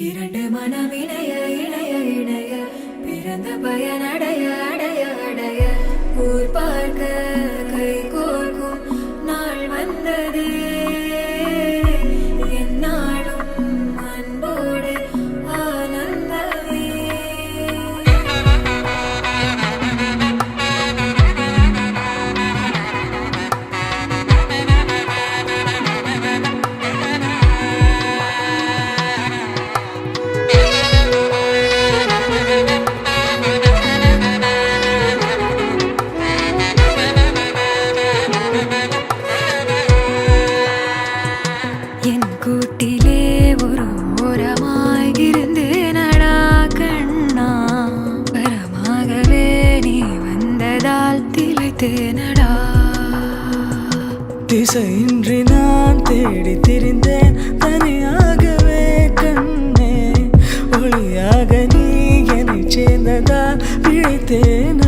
இரண்டு மனம் இணைய இணைய இணைய பிறந்த பயனடைய அடைய அடைய ஊர் பார்க்க கை கோர்க்கும் நாள் வந்ததே என்னாலும் அன்போடு ஆனந்தமே. என் கூட்டிலே ஒரு ஓரமாய் இருந்தேனடா கண்ணா, வரமாகவே நீ வந்ததால் திளைத்தேனடா. திசையின்றி நான் தேடி திரிந்தேன் தனியாகவே கண்ணே, ஒளியாக நீ என்னை சேர்ந்ததால் பிழைத்தேன்.